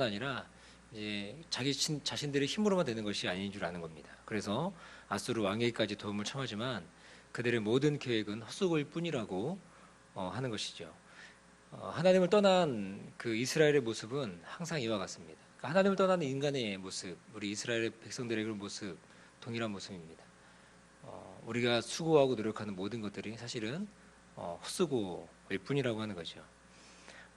아니라 이제 자신들의 힘으로만 되는 것이 아닌 줄 아는 겁니다. 그래서 아수르 왕에게까지 도움을 청하지만 그들의 모든 계획은 헛수고일 뿐이라고 하는 것이죠. 하나님을 떠난 그 이스라엘의 모습은 항상 이와 같습니다. 그러니까 하나님을 떠나는 인간의 모습, 우리 이스라엘의 백성들의 그런 모습, 동일한 모습입니다. 우리가 수고하고 노력하는 모든 것들이 사실은 헛수고일 뿐이라고 하는 거죠.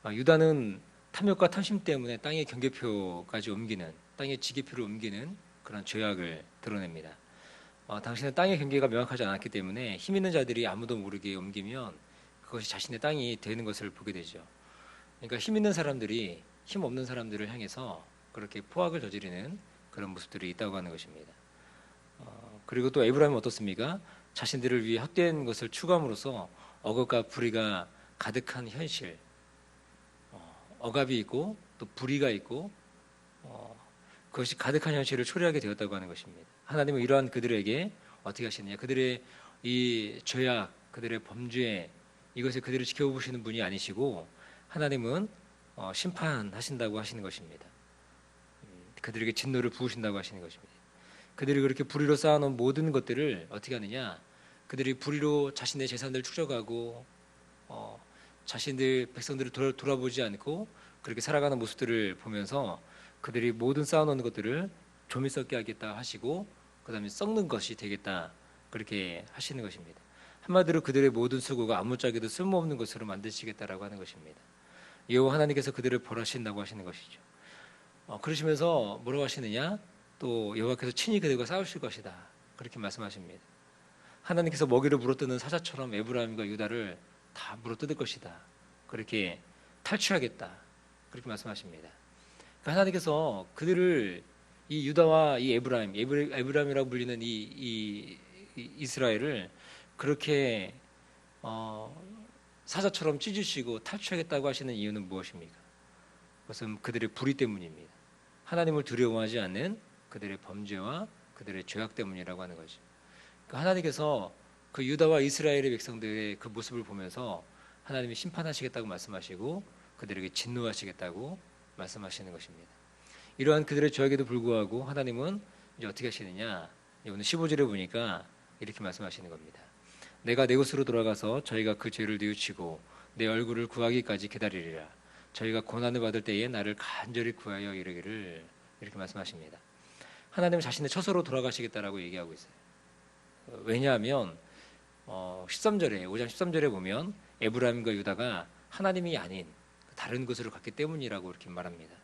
유다는 탐욕과 탐심 때문에 땅의 경계표까지 옮기는, 땅의 지계표를 옮기는 그런 죄악을 드러냅니다. 당신은 땅의 경계가 명확하지 않았기 때문에 힘 있는 자들이 아무도 모르게 옮기면 그것이 자신의 땅이 되는 것을 보게 되죠. 그러니까 힘 있는 사람들이 힘 없는 사람들을 향해서 그렇게 포악을 저지르는 그런 모습들이 있다고 하는 것입니다. 그리고 또 에브라임은 어떻습니까? 자신들을 위해 헛된 것을 추구함으로써 억압과 불의가 가득한 현실, 억압이 있고 또 불의가 있고 그것이 가득한 현실을 초래하게 되었다고 하는 것입니다. 하나님은 이러한 그들에게 어떻게 하시느냐? 그들의 이 죄악, 그들의 범죄, 이것을 그들을 지켜보시는 분이 아니시고 하나님은 심판하신다고 하시는 것입니다. 그들에게 진노를 부으신다고 하시는 것입니다. 그들이 그렇게 불의로 쌓아놓은 모든 것들을 어떻게 하느냐? 그들이 불의로 자신의 재산을 축적하고 자신들 백성들을 돌아보지 않고 그렇게 살아가는 모습들을 보면서 그들이 모든 쌓아놓은 것들을 조미 썩게 하겠다 하시고 그다음에 썩는 것이 되겠다 그렇게 하시는 것입니다. 한마디로 그들의 모든 수고가 아무짝에도 쓸모없는 것으로 만드시겠다라고 하는 것입니다. 여호와 하나님께서 그들을 벌하신다고 하시는 것이죠. 그러시면서 뭐라고 하시느냐? 또 여호와께서 친히 그들과 싸우실 것이다 그렇게 말씀하십니다. 하나님께서 먹이를 물어뜯는 사자처럼 에브라임과 유다를 다 물어뜯을 것이다 그렇게 탈취하겠다 그렇게 말씀하십니다. 그러니까 하나님께서 그들을 이 유다와 이 에브라임이라고 불리는 이 이스라엘을 그렇게 사자처럼 찢으시고 탈취하겠다고 하시는 이유는 무엇입니까? 그것은 그들의 불의 때문입니다. 하나님을 두려워하지 않는 그들의 범죄와 그들의 죄악 때문이라고 하는 거죠. 그러니까 하나님께서 그 유다와 이스라엘의 백성들의 그 모습을 보면서 하나님이 심판하시겠다고 말씀하시고 그들에게 진노하시겠다고 말씀하시는 것입니다. 이러한 그들의 죄악에도 불구하고 하나님은 이제 어떻게 하시느냐? 오늘 15절에 보니까 이렇게 말씀하시는 겁니다. 내가 내 곳으로 돌아가서 저희가 그 죄를 뉘우치고 내 얼굴을 구하기까지 기다리리라. 저희가 고난을 받을 때에 나를 간절히 구하여 이르기를 이렇게 말씀하십니다. 하나님은 자신의 처소로 돌아가시겠다라고 얘기하고 있어요. 왜냐하면 13절에 5장 13절에 보면 에브라임과 유다가 하나님이 아닌 다른 곳으로 갔기 때문이라고 이렇게 말합니다.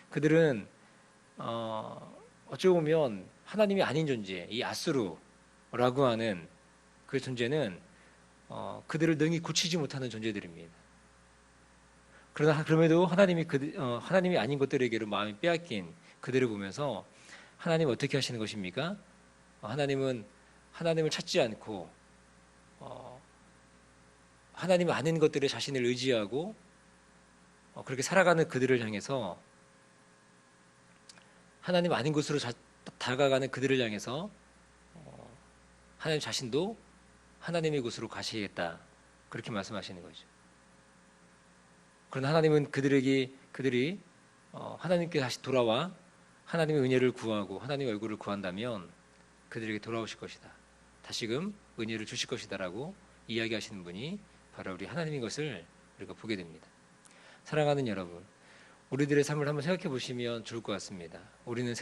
그들은 어찌 보면 하나님이 아닌 존재, 이 아수르라고 하는 그 존재는 그들을 능히 고치지 못하는 존재들입니다. 그러나 그럼에도 하나님이 아닌 것들에게로 마음이 빼앗긴 그들을 보면서 하나님 어떻게 하시는 것입니까? 하나님은 하나님을 찾지 않고 하나님 아닌 것들에 자신을 의지하고 그렇게 살아가는 그들을 향해서 하나님 아닌 곳으로 다가가는 그들을 향해서 하나님 자신도 하나님의 곳으로 가시겠다 그렇게 말씀하시는 거죠. 그러나 하나님은 그들이 하나님께 다시 돌아와 하나님의 은혜를 구하고 하나님의 얼굴을 구한다면 그들에게 돌아오실 것이다. 다시금 은혜를 주실 것이다라고 이야기하시는 분이 바로 우리 하나님인 것을 우리가 보게 됩니다. 사랑하는 여러분, 우리들의 삶을 한번 생각해 보시면 좋을 것 같습니다. 우리는 이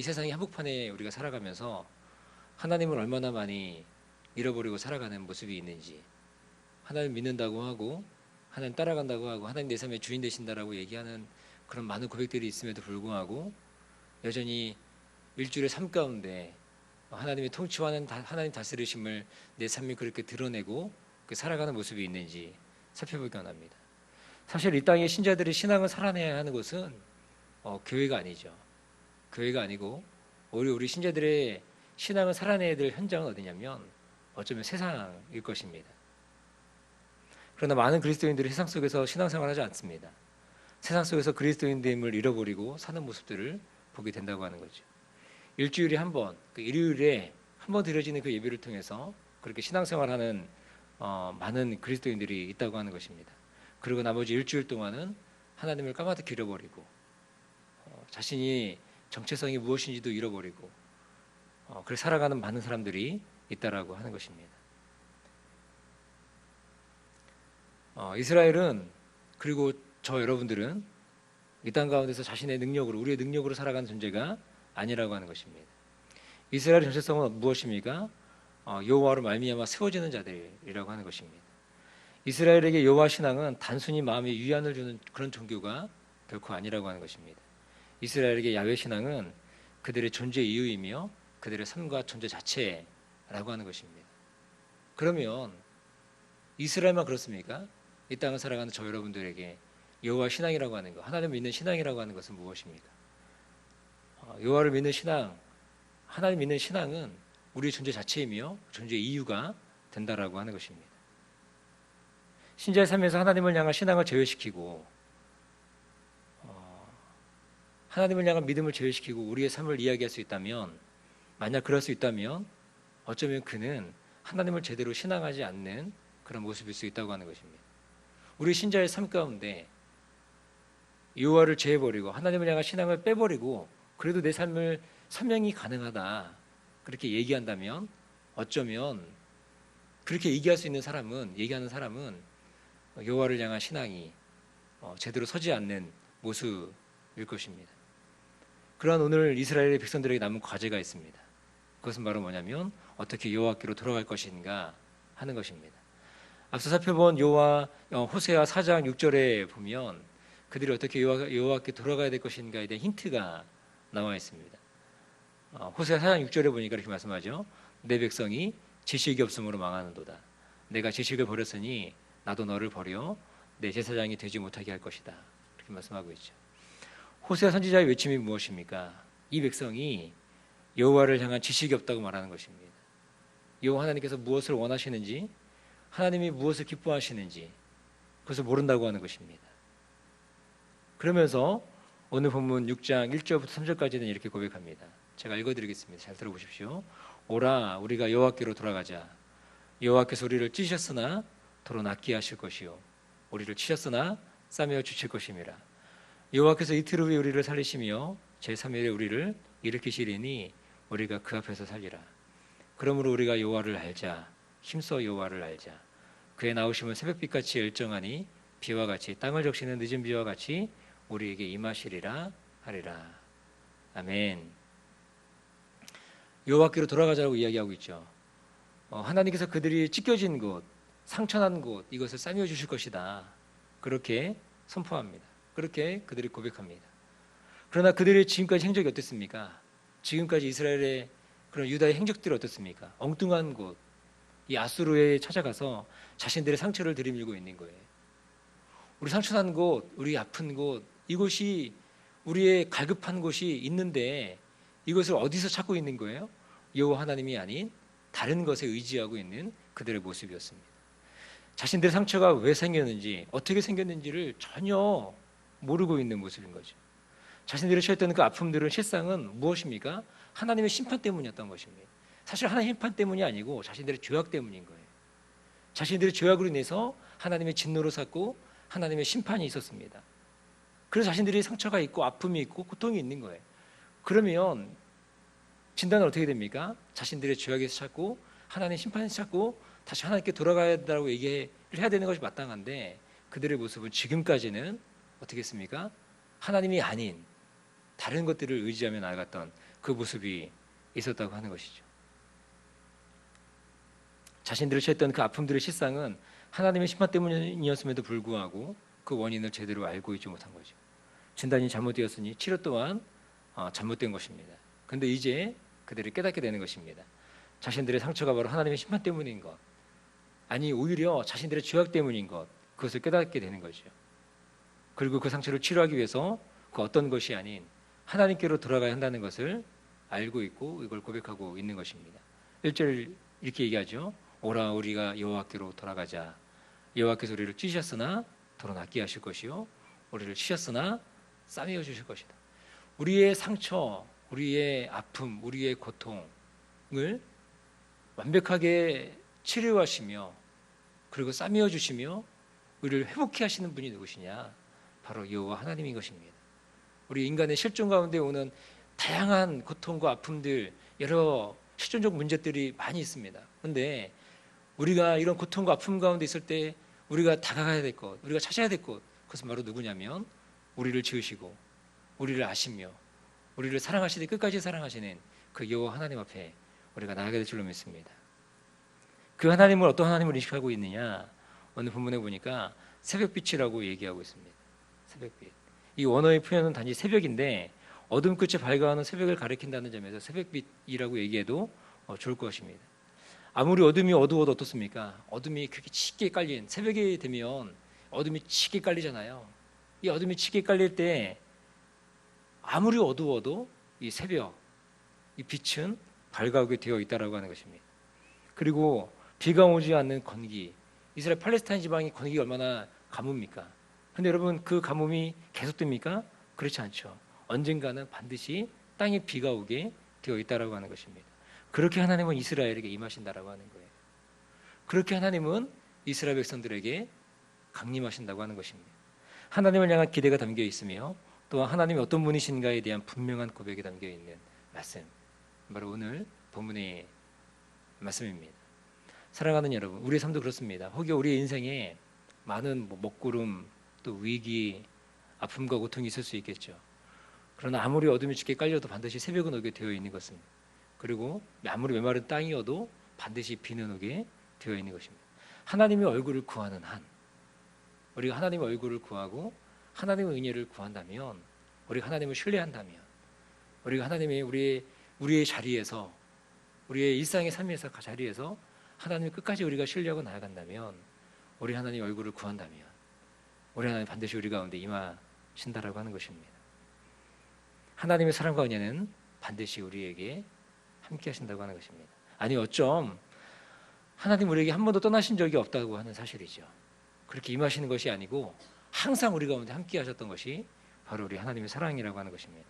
세상의 한복판에 우리가 살아가면서 하나님을 얼마나 많이 잃어버리고 살아가는 모습이 있는지, 하나님 믿는다고 하고 하나님 따라간다고 하고 하나님 내 삶의 주인 되신다라고 얘기하는 그런 많은 고백들이 있음에도 불구하고 여전히 일주일의 삶 가운데 하나님의 통치와는 하나님 다스리심을 내 삶이 그렇게 드러내고 살아가는 모습이 있는지 살펴보기 원합니다. 사실 이 땅의 신자들의 신앙을 살아내야 하는 것은 교회가 아니죠. 교회가 아니고 오히려 우리 신자들의 신앙을 살아내야 될 현장은 어디냐면 어쩌면 세상일 것입니다. 그러나 많은 그리스도인들이 세상 속에서 신앙생활을 하지 않습니다. 세상 속에서 그리스도인됨을 잃어버리고 사는 모습들을 보게 된다고 하는 거죠. 일주일에 한 번, 그 일요일에 한 번 드려지는 그 예배를 통해서 그렇게 신앙생활하는 많은 그리스도인들이 있다고 하는 것입니다. 그리고 나머지 일주일 동안은 하나님을 까마득히 잃어버리고 자신이 정체성이 무엇인지도 잃어버리고 그렇게 살아가는 많은 사람들이 있다라고 하는 것입니다. 이스라엘은 그리고 저 여러분들은 이 땅 가운데서 자신의 능력으로 우리의 능력으로 살아가는 존재가 아니라고 하는 것입니다. 이스라엘의 정체성은 무엇입니까? 여호와로 말미암아 세워지는 자들이라고 하는 것입니다. 이스라엘에게 여호와 신앙은 단순히 마음에 위안을 주는 그런 종교가 결코 아니라고 하는 것입니다. 이스라엘에게 야훼 신앙은 그들의 존재 이유이며 그들의 삶과 존재 자체라고 하는 것입니다. 그러면 이스라엘만 그렇습니까? 이 땅을 살아가는 저 여러분들에게 여호와 신앙이라고 하는 것, 하나님을 믿는 신앙이라고 하는 것은 무엇입니까? 여호와를 믿는 신앙, 하나님 믿는 신앙은 우리의 존재 자체이며 존재 이유가 된다라고 하는 것입니다. 신자의 삶에서 하나님을 향한 신앙을 제외시키고 하나님을 향한 믿음을 제외시키고 우리의 삶을 이야기할 수 있다면, 만약 그럴 수 있다면 어쩌면 그는 하나님을 제대로 신앙하지 않는 그런 모습일 수 있다고 하는 것입니다. 우리 신자의 삶 가운데 여호와를 제해버리고 하나님을 향한 신앙을 빼버리고 그래도 내 삶을 선명히 가능하다 그렇게 얘기한다면, 어쩌면 그렇게 얘기할 수 있는 사람은, 얘기하는 사람은 여호와를 향한 신앙이 제대로 서지 않는 모습일 것입니다. 그러한 오늘 이스라엘의 백성들에게 남은 과제가 있습니다. 그것은 바로 뭐냐면 어떻게 여호와께로 돌아갈 것인가 하는 것입니다. 앞서 살펴본 호세아 4장 6절에 보면 그들이 어떻게 여호와께 돌아가야 될 것인가에 대한 힌트가 나와 있습니다. 호세아 4장 6절에 보니까 이렇게 말씀하죠. 내 백성이 지식이 없음으로 망하는도다. 내가 지식을 버렸으니 나도 너를 버려 내 제사장이 되지 못하게 할 것이다. 이렇게 말씀하고 있죠. 호세아 선지자의 외침이 무엇입니까? 이 백성이 여호와를 향한 지식이 없다고 말하는 것입니다. 여호와 하나님께서 무엇을 원하시는지, 하나님이 무엇을 기뻐하시는지 그것을 모른다고 하는 것입니다. 그러면서 오늘 본문 6장 1절부터 3절까지는 이렇게 고백합니다. 제가 읽어드리겠습니다. 잘 들어보십시오. 오라 우리가 여호와께로 돌아가자. 여호와께서 우리를 찢으셨으나 도로 낫게 하실 것이요 우리를 치셨으나 싸매어 주실 것임이라. 여호와께서 이틀 후에 우리를 살리시며 제3일에 우리를 일으키시리니 우리가 그 앞에서 살리라. 그러므로 우리가 여호와를 알자. 힘써 여호와를 알자. 그의 나오심은 새벽빛같이 일정하니 비와 같이 땅을 적시는 늦은 비와 같이 우리에게 임하시리라 하리라. 아멘. 여호와께로 돌아가자고 이야기하고 있죠. 하나님께서 그들이 찢겨진 곳, 상처난 곳, 이것을 싸매어 주실 것이다. 그렇게 선포합니다. 그렇게 그들이 고백합니다. 그러나 그들의 지금까지 행적이 어땠습니까? 지금까지 이스라엘의 그런 유다의 행적들이 어떻습니까? 엉뚱한 곳, 이 아수르에 찾아가서 자신들의 상처를 들이밀고 있는 거예요. 우리 상처난 곳, 우리 아픈 곳, 이곳이 우리의 갈급한 곳이 있는데 이것을 어디서 찾고 있는 거예요? 여호와 하나님이 아닌 다른 것에 의지하고 있는 그들의 모습이었습니다. 자신들의 상처가 왜 생겼는지, 어떻게 생겼는지를 전혀 모르고 있는 모습인 거죠. 자신들이 처했던 그 아픔들은 실상은 무엇입니까? 하나님의 심판 때문이었던 것입니다. 사실 하나님의 심판 때문이 아니고 자신들의 죄악 때문인 거예요. 자신들의 죄악으로 인해서 하나님의 진노로 샀고 하나님의 심판이 있었습니다. 그래서 자신들이 상처가 있고 아픔이 있고 고통이 있는 거예요. 그러면 진단은 어떻게 됩니까? 자신들의 죄악에서 찾고 하나님의 심판에서 찾고 다시 하나님께 돌아가야 된다고 얘기를 해야 되는 것이 마땅한데 그들의 모습은 지금까지는 어떻게 했습니까? 하나님이 아닌 다른 것들을 의지하며 나아갔던 그 모습이 있었다고 하는 것이죠. 자신들을 처했던 그 아픔들의 실상은 하나님의 심판 때문이었음에도 불구하고 그 원인을 제대로 알고 있지 못한 거죠. 진단이 잘못되었으니 치료 또한 잘못된 것입니다. 그런데 이제 그들이 깨닫게 되는 것입니다. 자신들의 상처가 바로 하나님의 심판 때문인 것, 아니 오히려 자신들의 죄악 때문인 것, 그것을 깨닫게 되는 거죠. 그리고 그 상처를 치료하기 위해서 그 어떤 것이 아닌 하나님께로 돌아가야 한다는 것을 알고 있고 이걸 고백하고 있는 것입니다. 1절 이렇게 얘기하죠. 오라 우리가 여호와께로 돌아가자. 여호와께서 우리를 찢으셨으나 도로 낫게 하실 것이요 우리를 치셨으나 싸매어 주실 것이다. 우리의 상처, 우리의 아픔, 우리의 고통을 완벽하게 치료하시며 그리고 싸매어 주시며 우리를 회복케 하시는 분이 누구시냐? 바로 여호와 하나님인 것입니다. 우리 인간의 실존 가운데 오는 다양한 고통과 아픔들, 여러 실존적 문제들이 많이 있습니다. 그런데 우리가 이런 고통과 아픔 가운데 있을 때 우리가 다가가야 될 것, 우리가 찾아야 될 것, 그것은 바로 누구냐면 우리를 지으시고 우리를 아시며 우리를 사랑하시되 끝까지 사랑하시는 그 여호와 하나님 앞에 우리가 나아가야 될 줄로 믿습니다. 그 하나님을 어떤 하나님을 인식하고 있느냐? 오늘 본문에 보니까 새벽빛이라고 얘기하고 있습니다. 새벽빛. 이 원어의 표현은 단지 새벽인데 어둠 끝에 밝아오는 새벽을 가리킨다는 점에서 새벽빛이라고 얘기해도 좋을 것입니다. 아무리 어둠이 어두워도 어떻습니까? 어둠이 그렇게 짙게 깔린 새벽이 되면 어둠이 짙게 깔리잖아요. 이 어둠이 짙게 깔릴 때 아무리 어두워도 이 새벽, 이 빛은 밝아오게 되어 있다라고 하는 것입니다. 그리고 비가 오지 않는 건기, 이스라엘 팔레스타인 지방이 건기가 얼마나 가뭄입니까? 그런데 여러분 그 가뭄이 계속됩니까? 그렇지 않죠. 언젠가는 반드시 땅에 비가 오게 되어 있다라고 하는 것입니다. 그렇게 하나님은 이스라엘에게 임하신다라고 하는 거예요. 그렇게 하나님은 이스라엘 백성들에게 강림하신다고 하는 것입니다. 하나님을 향한 기대가 담겨 있으며 또한 하나님이 어떤 분이신가에 대한 분명한 고백이 담겨 있는 말씀, 바로 오늘 본문의 말씀입니다. 사랑하는 여러분, 우리의 삶도 그렇습니다. 혹여 우리의 인생에 많은 먹구름, 또 위기, 아픔과 고통이 있을 수 있겠죠. 그러나 아무리 어둠이 짙게 깔려도 반드시 새벽은 오게 되어 있는 것입니다. 그리고 아무리 메마른 땅이어도 반드시 비는 오게 되어 있는 것입니다. 하나님의 얼굴을 구하는 한, 우리가 하나님의 얼굴을 구하고 하나님의 은혜를 구한다면, 우리가 하나님을 신뢰한다면, 우리가 하나님의 우리의 자리에서, 우리의 일상의 삶에서 그 자리에서 하나님을 끝까지 우리가 신뢰하고 나아간다면, 우리 하나님의 얼굴을 구한다면 우리 하나님 반드시 우리 가운데 임하신다라고 하는 것입니다. 하나님의 사랑과 은혜는 반드시 우리에게 함께 하신다고 하는 것입니다. 아니 어쩜 하나님 우리에게 한 번도 떠나신 적이 없다고 하는 사실이죠. 그렇게 임하시는 것이 아니고 항상 우리 가운데 함께 하셨던 것이 바로 우리 하나님의 사랑이라고 하는 것입니다.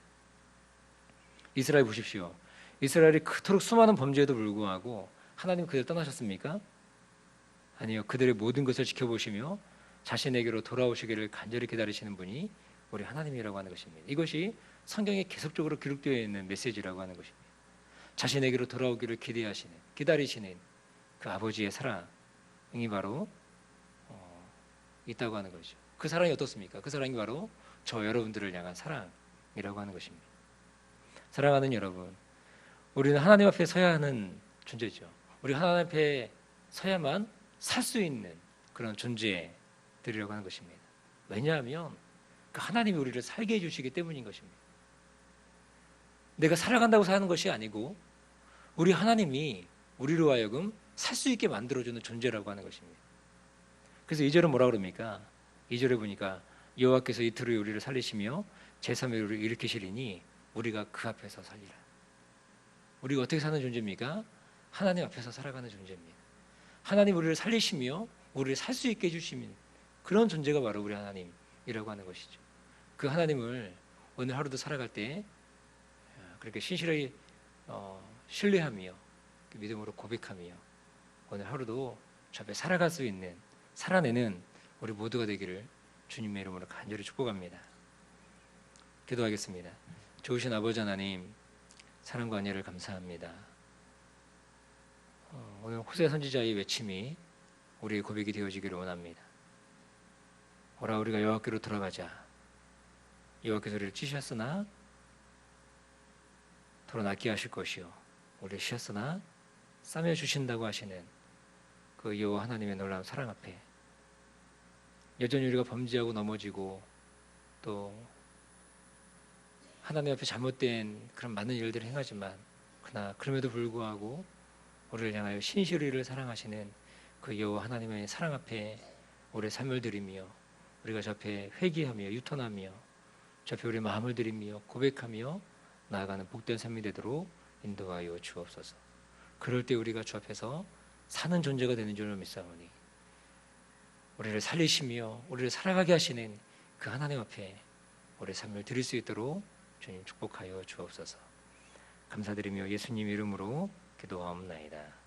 이스라엘 보십시오. 이스라엘이 그토록 수많은 범죄에도 불구하고 하나님 그들 떠나셨습니까? 아니요. 그들의 모든 것을 지켜보시며 자신에게로 돌아오시기를 간절히 기다리시는 분이 우리 하나님이라고 하는 것입니다. 이것이 성경에 계속적으로 기록되어 있는 메시지라고 하는 것입니다. 자신에게로 돌아오기를 기다리시는 그 아버지의 사랑이 바로 있다고 하는 거죠. 그 사랑이 어떻습니까? 그 사랑이 바로 저 여러분들을 향한 사랑이라고 하는 것입니다. 사랑하는 여러분, 우리는 하나님 앞에 서야 하는 존재죠. 우리 하나님 앞에 서야만 살 수 있는 그런 존재들이라고 하는 것입니다. 왜냐하면 그 하나님이 우리를 살게 해주시기 때문인 것입니다. 내가 살아간다고 사는 것이 아니고 우리 하나님이 우리로 하여금 살 수 있게 만들어주는 존재라고 하는 것입니다. 그래서 2절은 뭐라 그럽니까? 2절에 보니까 여호와께서 이틀 후에 우리를 살리시며 제3일 우리를 일으키시리니 우리가 그 앞에서 살리라. 우리가 어떻게 사는 존재입니까? 하나님 앞에서 살아가는 존재입니다. 하나님 우리를 살리시며 우리를 살 수 있게 해주시는 그런 존재가 바로 우리 하나님이라고 하는 것이죠. 그 하나님을 오늘 하루도 살아갈 때 그렇게 신실하게 신뢰하며 믿음으로 고백하며 오늘 하루도 저 앞에 살아갈 수 있는, 살아내는 우리 모두가 되기를 주님의 이름으로 간절히 축복합니다. 기도하겠습니다. 좋으신 아버지 하나님, 사랑과 은혜를 감사합니다. 오늘 호세 선지자의 외침이 우리의 고백이 되어지기를 원합니다. 오라 우리가 여호와께로 돌아가자. 여호와께서 우리를 찌셨으나 더러 낫게 하실 것이요 우리를 씌었으나 싸매 주신다고 하시는 그 여호와 하나님의 놀라운 사랑 앞에 여전히 우리가 범죄하고 넘어지고 또 하나님 앞에 잘못된 그런 많은 일들을 행하지만 그러나 그럼에도 불구하고 우리를 향하여 신실히 우리를 사랑하시는 그 여호와 하나님의 사랑 앞에 우리의 삶을 드리며 우리가 저 앞에 회개하며 유턴하며 저 앞에 우리의 마음을 드리며 고백하며 나아가는 복된 삶이 되도록 인도하여 주옵소서. 그럴 때 우리가 주 앞에서 사는 존재가 되는 줄로 믿사오니 우리를 살리시며 우리를 살아가게 하시는 그 하나님 앞에 우리의 삶을 드릴 수 있도록 주님 축복하여 주옵소서. 감사드리며 예수님 이름으로 기도하옵나이다.